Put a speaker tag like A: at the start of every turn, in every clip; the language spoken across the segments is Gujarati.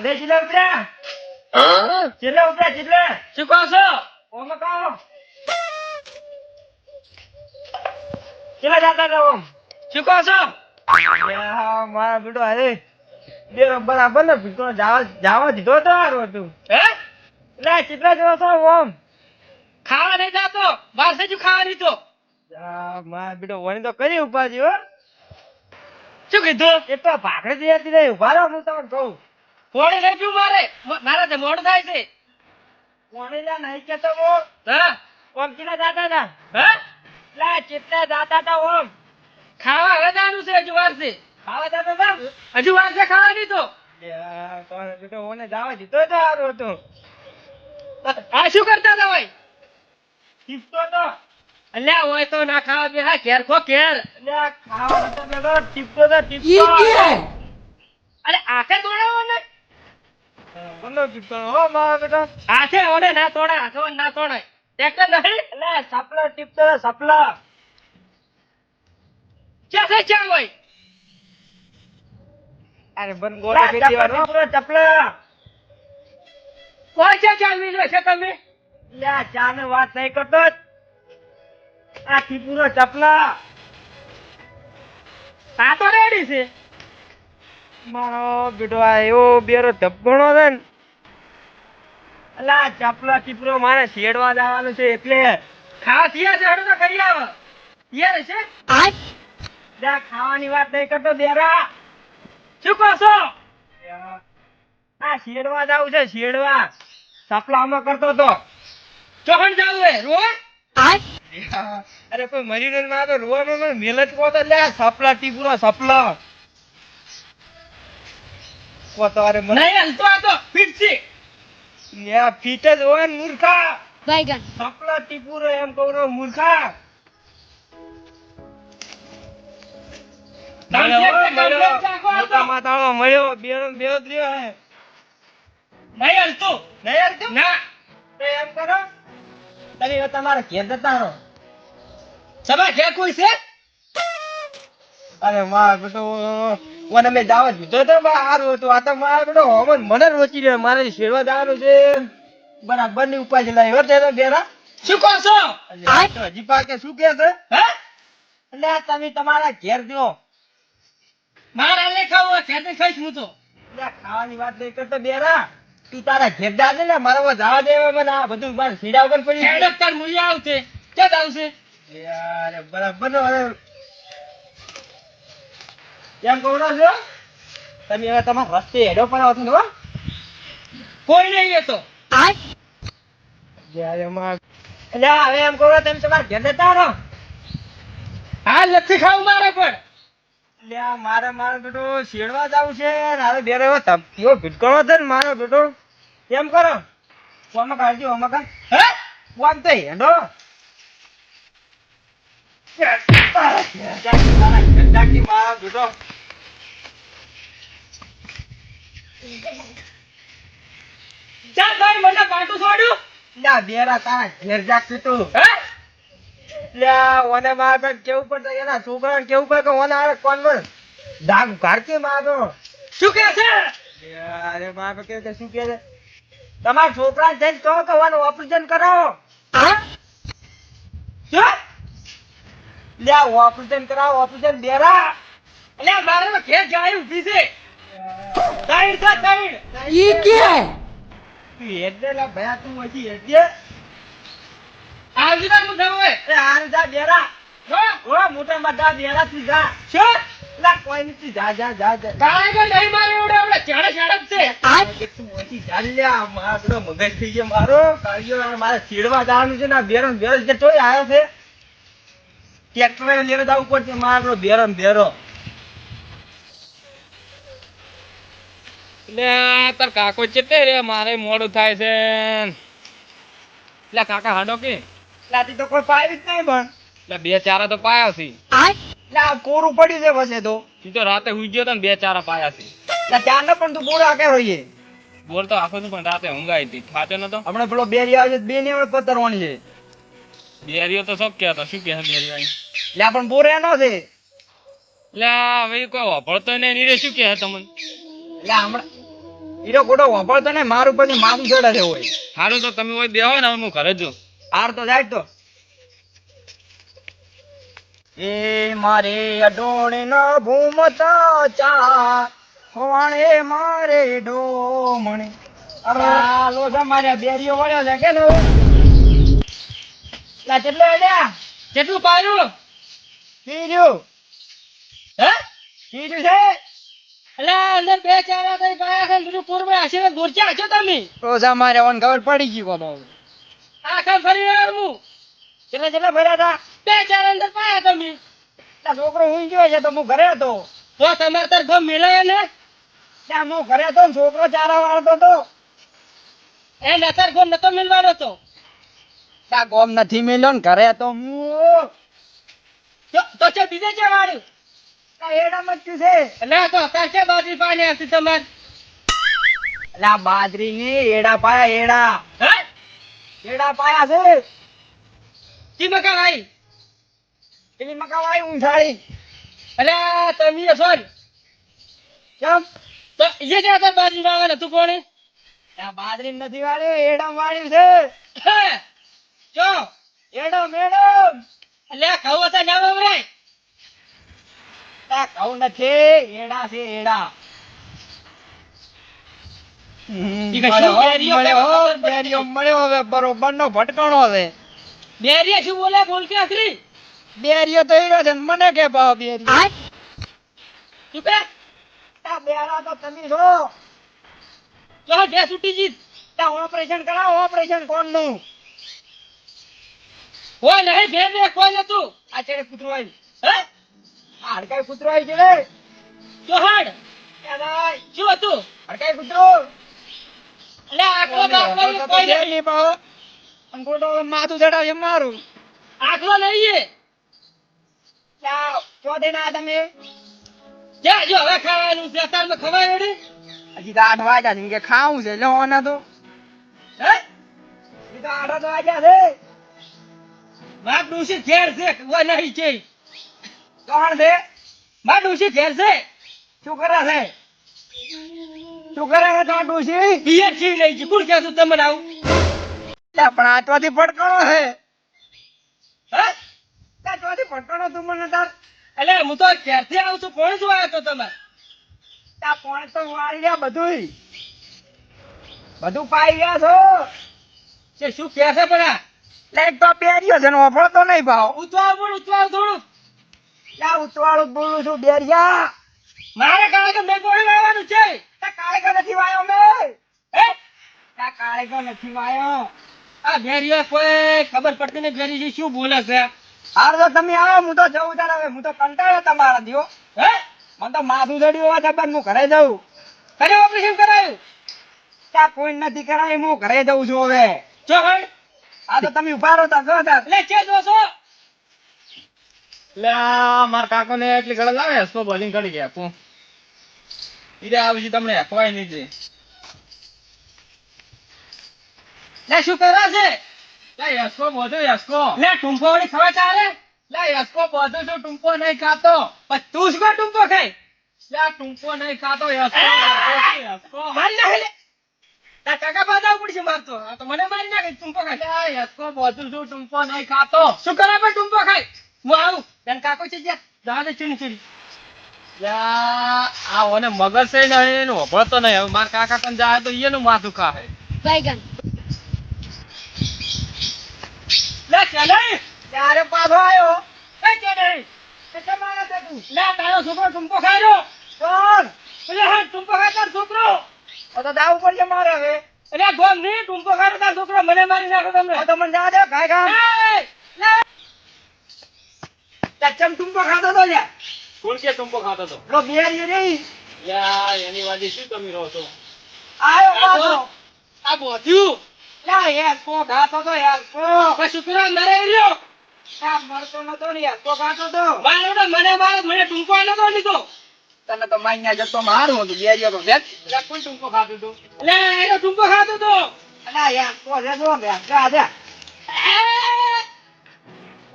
A: દે ચીલે ઉપડ્યા ચીલે ઉપડ્યા ચીલે
B: શું કહો છો?
A: ઓમ કાઓ ચીલે જાતા રહો
B: શું કહો છો?
A: મારા બેટો અરે બે બરાબર ને ભીતો જાવા દીધો તો હારું હતું
B: હે?
A: એટલે ચીટલા જેવો છો ઓમ
B: ખાવા નહીં જાતો, બહાર થી ખાવા નહીં તો.
A: મારા બેટો વણી તો કરી ઉપાજી હો
B: શું કીધું?
A: એ તો ભાખરી જતી રહી ઉભા રહો હું તમને કહું
B: પોણી નહીં પીવું મારે તો મોડું થાય છે.
A: વણી લા નહીં કેતો મો
B: હા?
A: ઓમ ચીલા જાતા હતા
B: હે?
A: લા ચીટલા જાતા હતા ઓમ
B: ખાવા હવે જવાનું છે, હજુ વાર છે.
A: ખાવા જાતા હતા
B: હજુ વાર છે ખાવા નહીં તો.
A: મારા બેટો ઓને જાવા દીધો તો હારું હતું
B: આ શું કરતા હતા ભાઈ?
A: ટીપતો તો
B: અલ્યા હોય તો ના ખાવા બે હા ઘેર ખો ઘેર.
A: લ્યા ખાવા નતો બેઠો ટીપતો તો ટીપતો
B: અરે આખે તોડાવો ને.
A: કોનો ટીપતો હો મારા બેટો
B: હાથે ઓને ના તોડાય, હાથે ઓને ના તોડાય. ટ્રેક્ટર નહીં
A: એટલે સપલો ટીપતો તો સપલો
B: ક્યાં છે ક્યાં ભાઈ?
A: અરે બન ગોળા ફેરી દેવાનો ચપલા
B: કોઈ છે ચાલવી લો છે તમે?
A: લ્યા ચા ને વાત નહીં કરતો આ ટીપુરો ચપલા
B: આ તો રેડી છે.
A: મારો બેટો આ એવો બેરો ધબગણો છે ને અલા ચપલા ટીપુરો મારે શેડવા જવાનું છે એટલે
B: ખાવા થયા છે, હેડો તો કરી આવો. યાર છે
A: લ્યા ખાવાની વાત નહીં કરતો બેરા
B: શું કહો છો?
A: આ શેડવા જાવું છે શેડવા સપલામાં કરતો તો
B: ચોખણ જાવ હે રોવા?
A: અરે કોઈ મરી ને ના તો રોવાનો મેલત કો તો લે સપલા ટીપુરો સપલા કો તો અરે મને
B: નહીં હલતો આ તો ફીટ છે.
A: યા ફીટ જ હોય ને મૂર્ખા
C: Baigan.
A: સપલા ટીપુરો એમ કહું રો મૂર્ખા મોટા માથાળો મળ્યો બેનો બેનો દ્ર્યો હે
B: નહીં હલતું.
A: નહીં હાલતું?
B: ના
A: તો એમ કરો તમે હવે તમારા ઘેર જતા રહો
B: સભા ઘેર કોઈ છે?
A: અરે મારા બેટો મને મેં દાવા દીધો તો સારું હતું આ તો મારા બેટો હોમન મને રોચી રહ્યો મારે શેરવા જવાનું છે બરાબર ની ઉપાય લાવ્યો તેનો બેરા
B: શું કહો છો?
A: અરે તો હજી પાકે શું કે છે
B: હે?
A: એટલે તમે તમારા ઘેર જો
B: મારે હાલે ખાવું ઘેર ને ખાઈશ હું તો.
A: એટલે ખાવાની વાત નહીં કરતો બેરા તું તારા ઘેર જાજે ને મારા જવા દે હવે મને આ બધું મારે સીડા વગર પડી
B: હેડો તાર મૂલ્ય આવશે. ક્યાં આવશે?
A: યાર બરાબર નો હવે કેમ કહો છો તમે હવે તમારા રસ્તે હેડો પણ આવશો ને હો
B: કોઈ નહીં એ તો.
A: જ્યારે માં એટલે હવે એમ કહો તમે તમારા ઘેર જતા રહો
B: હાલ નથી ખાવું મારે પણ.
A: એટલે આ મારો બેટો શેડવા જાવું છે મારે બેરે એવો ધપકીઓ ભીટકણો છે ને મારો બેટો કેમ કરો કોમાં કાઢજો ઓમાં કાઢ
B: હે?
A: કોમ તો હેડો મારો બેટો
B: ચાલ ભાઈ મને પાટું છોડ્યું.
A: લ્યા બેરા તારા ઘેર જાગતું તું
B: હે?
A: લ્યા ઓને મારા પર કેવું પડતું એના છોકરાને કેવું પડે કે ઓને આવે કોણ મળ ડાગ કાઢતી મારો
B: શું કે છે?
A: અરે મારા પર કે શું કે છે તમારા છોકરાને જઈને કહો કે ઓને ઓપરેશન કરાવો
B: હા? શું?
A: લ્યા ઓપરેશન કરાવો ઓપરેશન બેરા
B: અલ્યા મારે તો ઘેર ગાય ઊભી છે. તાઈડ છે તાઈડ.
C: ये क्या है?
A: તું હેડે લા ભયા તું હજી હેડે
B: આવજી તાર હું જાઉં હે.
A: એ હાલ જા બેરા
B: હો?
A: ઓ મોટા મોટા બેરા તું જા
B: શું?
A: લા કોઈ નથી જા જા જા જા
B: કાંઈ કે નહીં મારે એવડે એવડે ચેડે ચેડે જ છે.
A: તું હજી જા લ્યા મારો બધો મગજ થઈ ગયો મારો કાળિયો મારે ચીડવા જવાનું છે ને આ બેરો ને બેરો જે તોય આવ્યો છે ટ્રેક્ટર લઈને જવું પડશે મારો બેરો ને બેરો
B: લે તાર કાકો ચેતે રે મારે મોડું થાય છે. લે કાકા હાડો કે
A: લાતી તો કોઈ પાવી જ નહીં પણ
B: લે બે ચારા તો પાયા છે.
A: લા કોરું પડ્યું છે પછી તો
B: તું તો રાતે હુઈ ગયો તો ને બે ચારા પાયા છે.
A: લા ચાંદ પણ તું બોરા કે હોઈએ
B: બોલ તો આખો છું પણ રાતે ઊંઘાઈ હતી થાતો નતો.
A: હમણાં પેલો બેરી આવે છે બે ને હમણાં પતરવાની છે
B: બેરીઓ તો શું કહેતો શું કહે બેરીઓ?
A: લા પણ બોરે એનો છે
B: લે હવે કોઈ વાપરતો નહીં નીરે શું કહે તમને?
A: લા હમણાં ઈરો ખોટો વાપરતો ને મારું પછી માથું ચડે છે હોય.
B: હારું તો તમે હોય બેહો ને હવે હું ઘરે જઉં.
A: હાર તો જાય તો. એ મારે અડોણે ના ભૂમતા ચા હોવાણે મારે ડોમણે. આ લોસા માર્યા બેરીઓ વળ્યો છે કે નો? લા કેટલો એડ્યા?
B: કેટલું પાયું?
A: કીધું.
B: હે?
A: કીધું છે?
B: અલા અંદર બે ચાર આ કઈ ગયા છે બીજું પૂરમાં આશીર્વાદ ગોરચ્યા છો તમે.
A: લોસા માર્યા ઓન ખબર પડી ગઈ કોનો.
B: આખા ફરી આવ્યો હું.
A: કેટલા કેટલા ભર્યા હતા?
B: બે ચાર અંદર પાયા તમે.
A: લા છોકરો ઊંઘી ગયો છે તો હું ઘરે હતો.
B: તો તમારે તાર ગમ મિલાય ને?
A: ત્યાં હું ઘરે હતો ને છોકરો ચારા વાળતો હતો.
B: એ નતર ગમ નતો મિલવાનો તો.
A: ત્યાં ગોમ નથી મેલ્યો ને ઘરે હતો હું.
B: તો છે બીજે છે વાળું.
A: ત્યાં એડામાં જ છે.
B: એટલે તો તાર છે બાજરી પાણી આવતી તમાર.
A: એટલે આ બાજરી ની એડા પાયા એડા.
B: હે?
A: એડા પાયા છે.
B: કી મકા ભાઈ?
A: પેલી મકાવાઈ ઊંઘાડી.
B: એટલે તમે સોન.
A: કેમ?
B: તો એ જે તાર બાજરી વાળા તું કોણે?
A: આ બાજરી નથી વાળ્યું એડા વાળ્યું છે.
B: હે? જો
A: એડો મેડમ.
B: એટલે ખાવ હતા ના વવરાય.
A: આ ઘઉં નથી એડા છે એડા.
B: ઈ કે શું બેરીઓ
A: મળ્યો બેરીઓ મળ્યો હવે બરોબર નો ભટકાણો છે.
B: બેરીએ શું બોલે બોલ કે આખરી?
A: બેરીઓ તો એડો છે ને મને કે ભાવ બેરીઓ.
B: તું બે
A: આ બેરા તો તમે છો.
B: જો બે છૂટી જીત.
A: ત્યાં ઓપરેશન કરાવો ઓપરેશન કોણનું?
B: હોય નહીં બે બે કોઈ નતું.
A: આ ચેડે કૂતરો આવ્યું.
B: હે?
A: હડકાઈ કૂતરો આવી છે રે.
B: જો હાડ
A: એ ભાઈ
B: શું હતું?
A: હડકાઈ કૂતરો.
B: એટલે આખલો બાકલો કોઈ નહીં.
A: નહીં ભાવ. અંગોટો માથું ચડાવશે મારું.
B: આખલો નહીં એ.
A: જાઓ ચોથે ના તમે.
B: જા જો હવે ખાવાનું છે તારમાં ખવાય રેડી?
A: હજી તો 8 વાગ્યા છે કે ખાવું છે લેવાના તો.
B: હે?
A: હજી તો 8 જ વાગ્યા છે.
B: માર ડોશી ઘેર છે હોય નહીં છે.
A: કોણ છે?
B: માર ડોશી ઘેર છે.
A: શું કરે છે? શું કરે છે તો ડોશી?
B: પિયર છે નહીં છે કોણ કહેતું તમને આવું?
A: લા પણ આટવાથી ભટકાણો છે.
B: હે?
A: આટવાથી ભટકાણો તું મને તાર.
B: એટલે હું તો ઘેરથી આવું છું કોણ શું આવ્યો તો તમે?
A: તા પોણે તો વાળી ગયા બધુંય. બધું પાઈ ગયા છો.
B: છે શું કહે છે પણ આ?
A: લાઈક તો બેરિયો છે ને વફળતો નહીં ભાવ.
B: ઉતવાળ થોડું.
A: લા ઉતવાળું જ બોલું છું બેરિયા.
B: મારે કાલે કે મેં ગોળી વાળવાનું છે.
A: તા કાળેગો નથી વાયો મેં.
B: હે?
A: તા કાળેગો નથી વાયો.
B: આ ભેરિયો કોઈ ખબર પડતી નહીં ભેરી શું બોલે છે.
A: હાર તો તમે આવો હું તો જઉં તાર હવે હું તો કંટાળ્યો તમારા દિયો.
B: હે?
A: મને તો માથું ચડ્યું હોવા છતાં હું ઘરે જઉં.
B: કને ઓપરેશન કરાયું?
A: ત્યાં કોઈ નથી કરાય હું ઘરે જઉં છું હવે.
B: જો ભાઈ
A: આ તો તમે ઉભા રહો તાર જો તાર.
B: લે છે દોસો.
C: લે આ મારા કાકો ને એટલી ગળે લાવે હસતો બોલિંગ કરી ગયા તું ઈરે આવી તમને ખવાય નહીં છે
B: લે શું કરે છે?
C: લે યસકો બોધો યસકો
B: લે ટુંપો વાળી ખવા ચાલે?
C: લે યસકો બોધો છું ટુંપો નહીં ખાતો
B: પણ તું શું કાં ટુંપો ખાય?
C: લે આ ટુંપો નહીં ખાતો યસકો યસકો
B: મારી નાખે લે. તાર કાકા બાધા પડશે મારતો. આ તો મને મારી નાખે ટુંપો ખાય.
C: લે યસકો બોધો છું ટુંપો નહીં ખાતો
B: શું કરે પણ ટુંપો ખાય? હું આવું. તને કાકો છે જ્યાં દાદા ચીણી.
C: લે આ ઓને મગજ છે ને એનું હોભળતો નહીં હવે મારા કાકા કન જાય તો એનું માથું ખાય
D: बैगन
B: લે ચાલે.
A: ત્યારે પાછો આવ્યો.
B: એ ચાલે.
A: કેટલા માણસ છે તું?
B: લે તારો છોકરો ટુંપો ખાય રહ્યો.
A: કોણ?
B: એટલે હા ટુંપો ખાય તારો છોકરો.
A: તો દાવ પડશે મારે હવે.
B: એટલે ગોમ નહીં ટુંપો ખાય તારો છોકરો મને મારી નાખો તમને.
A: તો મને જા દે ખાય ખા.
B: એ, લે.
A: ચમ ટુંબો ખાતો તો લ્યા.
C: કોણ કે ટુંપો ખાતો તો
A: લો બેરી રહી.
C: યા એની વાજી શું તમે રહો છો
A: આયો પાછો.
B: આ બોધ્યું.
A: લા યાર કો ખાતો તો યાર કો.
B: પછી છોકરો મરે રહ્યો.
A: આ મરતો નતો ને યાર કો ખાતો તો.
B: મારો તો મને ટુંપો નતો લીધો.
A: તને તો માન્યા જતો મારું હતું બેરીઓ તો બેસ.
C: લે કોણ ટુંપો ખાતું તું
B: લે એનો ટુંપો ખાતો તો.
A: અલા યાર કો છે જો બે જા દે.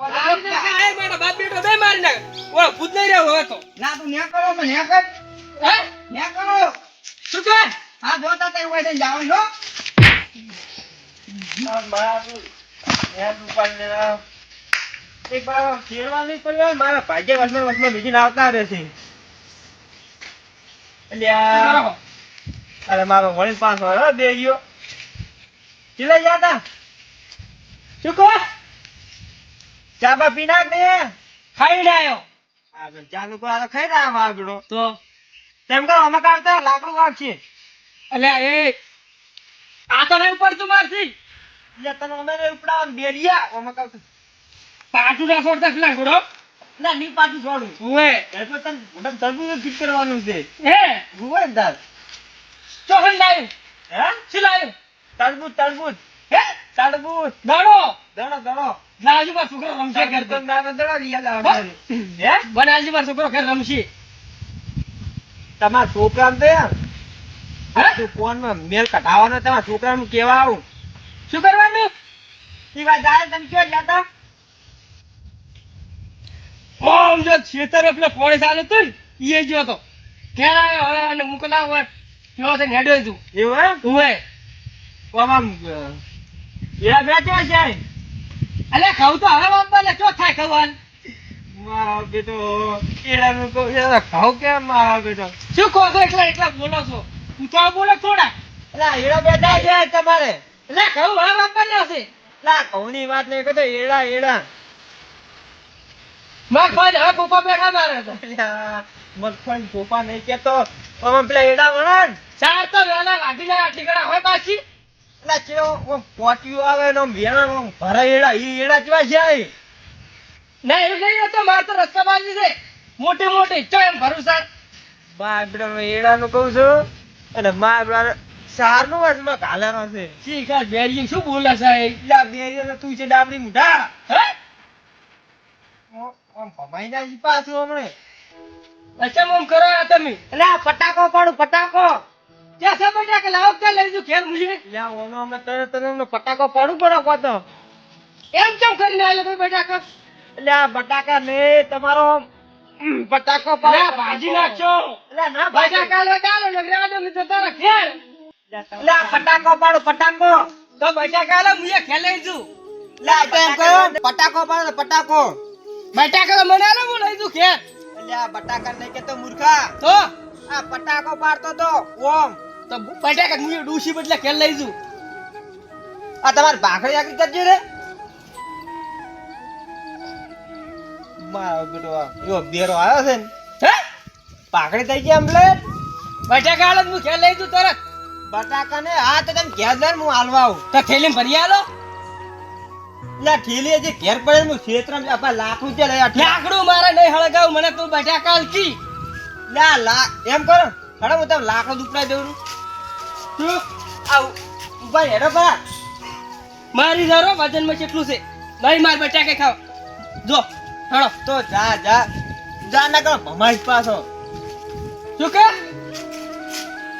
B: મારી નાખે, આ મારા બાપ બેટો બે મારી નાખે. ઓળો ભૂત નહીં રહ્યો હવે તો.
A: ના તું ન્યા કરો ને ન્યા કર.
B: હે?
A: ન્યા કરો.
B: શું કહે?
A: હા જોતા તઈ હોય જાવ છો એક વાર ફેરવા નહીં પડ્યો મારા ભાગ્ય વર્ષમાં બીજી આવતા રહેશે અલ્યા અરે મારો વળી પાસ હોય બે ગયો ચીલા જતા શું કહો ચા બા પીના ને ખાઈ આવ્યો આગળ ચાલુ કરો ખાઈ રહ્યા આગળ તો તેમ કહો અમે કાઢતા લાકડું વાગશે
C: અલ્યા એ આ તો નહીં પડતું મારથી
A: એટલે તમે અમે ઉપડાવ બેરિયા અમે કાઢતા
C: પાટું ના છોડતા લાગડો
A: ના ની પાછું છોડું
C: હુએ
A: એ તો તને મોઢા તરબૂચ ફિટ કરવાનું છે
C: હે
A: હુએ દાદ
C: ચોખંડ લાવ્યું
A: હે
C: શું લાવ્યું
A: તરબૂચ
C: હે
A: તરબૂચ
C: દાડો
A: દડો
C: લાવજો મારો છોકરો રમશે ઘેર તો
A: દડો રિયા લાવ હે
C: બનાવજો મારો છોકરો ઘેર રમશે
A: તમારા છોકરાને તો યાર
C: હે
A: તું ફોનમાં મેલ કઢાવવાનો તમારા છોકરાનું કેવા આવું
C: શું કરવાનું
A: ઈ વાત જાય તમે ક્યાં જતા
C: ઓમ જો છેતર એટલે પોણી ચાલે તું ઈ જો તો ઘેર આવ્યો હવે અને મુકલા હોય કેવો છે હેડ્યો તું
A: એવું એમ
C: હુએ
A: આમ એરા બેઠો છે
C: અલે ખાવ તો હવે બાપા ને ચો થાય ખવાન
A: મારો બેટો એડાનું કહું એરા ખાવ કેમ મારો બેટો
C: શું કહો છો એકલા બોલો છો ઉતાળ બોલો થોડા
A: એલા એડા બેઠા છે તમારે
C: એટલે ખાવ હવે બાપા ને હશે
A: એલા ઘઉંની વાત નહીં કરતો એડા
C: માર ભાઈ હવે પપ્પા બેઠા મારે તો
A: અલ્યા, મગફળી ફોફા નહીં કેતો આમાં પેલા એડા વળાન
C: ચાર તો વેલા લાગી જાય આટલી ગળા હોય પાછી
A: એટલે ચેવો આમ પોટિયું આવે ને આમ વેણા આમ ભરા એડા ઈ એડા ચવા જાય
C: ના એવું નહીં હતો મારે તો રસ્તા બાજી છે મોટી મોટી ચો એમ ભરોસા
A: બા બેટા એડાનું કહું છું અને મા બેટા સારનું વાસમાં ઘાલેલો છે
C: શીખ આ બેરી શું બોલે સાહેબ
A: એટલે બે તું છે ડાબડી મુઢા
C: હે
A: આમ ભમાઈ જાય છે પાછું હમણે
C: અચ્છા મોમ કરો આ તમે
A: એટલે આ પટાકો પાડું પટાકો
C: ક્યાં છે બેટા કે લાવો કે લઈ જુ ઘેર મુજે
A: એટલે ઓનો અમે તરત અમને પટાકો પાડું પડે કોતો
C: એમ કેમ કરીને આલે ભાઈ બેટા કર
A: એટલે આ બટાકા ને તમારો પટાકો
C: ના
A: પાડો
C: ભાજી નાખશો
A: એટલે ના
C: બેટા કાલે કાલે લગરા દે તો તારા ઘેર
A: એટલે આ પટાકો પાડો પટાકો
C: તો બેટા કાલે મુજે ઘેર લઈ જુ
A: એટલે આ તો એમ કહો પટાકો પાડો પટાકો
C: બેટા કાલે મને આલે હું લઈ જુ ઘેર
A: એટલે આ બટાકા નહીં કેતો મૂર્ખા
C: તો
A: આ પટાકો પાડતો તો ઓમ
C: તો બેટા કાલે મુજે ડૂસી બદલે ઘેર લઈ જુ
A: આ તમાર ભાખરી આખી કરજો રે મારો બેટો એવો બેરો આવ્યો છે ને
C: હે
A: ભાખરી થઈ ગઈ અમલે
C: બેટા કાલે હું ઘેર લઈ જુ તરત
A: બટાકા ને હા તો તમે ઘેર જઈને હું હાલવા આવું
C: તો થેલી ભરી આલો
A: એટલે આ ઠેલી હજી ઘેર પડે હું ક્ષેત્રમાં આપણા લાખ રૂપિયા લઈ આટલા
C: લાકડું મારે નહીં હળગાવ મને તું બેટા કાલ કી
A: લા લા એમ કરો હડો હું તમને લાખ ઉપડાઈ દઉં છું આ ઉભા હેડો પરા
C: મારી જરો વજનમાં કેટલું છે નહીં માર બેટા કે ખાવ જો હળો
A: તો જા જા જા ના કરો ભમાઈશ પાછો
C: શું કે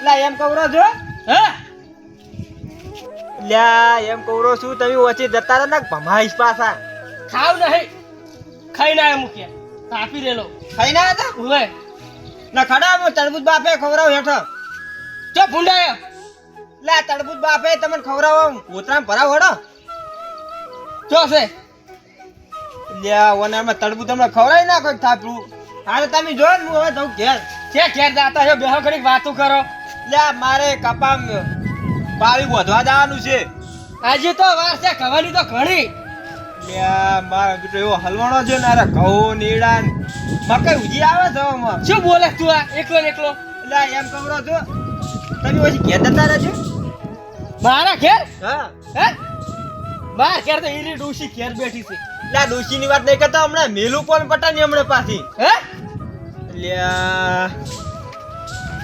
A: લા એમ કવરો છો
C: હે
A: લ્યા એમ કવરો છું તમે ઓછી જતા રહો ને ભમાઈશ પાછા
C: ખાવ નહીં ખાઈ ના મૂક્યા કાપી રેલો
A: ખાઈ ના હતા
C: ઉવે
A: ના ખડા હું તરબૂચ બાપે ખવરાવ હેઠો
C: ચો ભૂંડાયો
A: લા તરબૂચ બાપે તમને ખવરાવો કોતરામ ભરાવ હડો
C: ચો છે
A: લ્યા ઓનામાં તરબૂચ તમને ખવરાવી નાખો થાપડું હાલે તમે જો ને હું હવે જઉં ઘેર
C: છે ઘેર જાતા હે બેહો ઘડીક વાતો કરો
A: લ્યા મારે કપામ બાવી વધવા જવાનું છે
C: આજે તો વાર છે ખાવાની તો ઘણી
A: લ્યા મારો બેટો એવો હલવાણો છે ને અરે ઘઉં નીડા ને મકઈ ઉજી આવે છે આમાં
C: શું બોલે તું આ એકલો ને એકલો
A: લ્યા એમ કવરો છો તમે પછી ઘેર જતા રહેજો
C: મારા ઘેર
A: હા
C: હે માર ઘેર તો ઈરી ડૂસી ઘેર બેઠી છે
A: લ્યા ડોશીની વાત નહીં કરતા હમણાં મેલું કોણ પટાની હમણાં પાછી
C: હે
A: લ્યા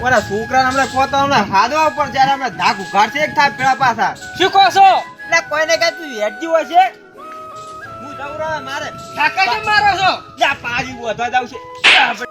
A: ઓલા છોકરાને હમણાં પોતા હમણાં હાદવા ઉપર ત્યારે હમણાં ધાક ઉઘાડશે એક થાય પેલા પાછા
C: શું કહો છો
A: એટલે કોઈને કઈ તું હેડજી હોય છે હું જવું રહ્યો મારે
C: કાકા કેમ મારો છો
A: લ્યા પાજી વધવા જાવ છે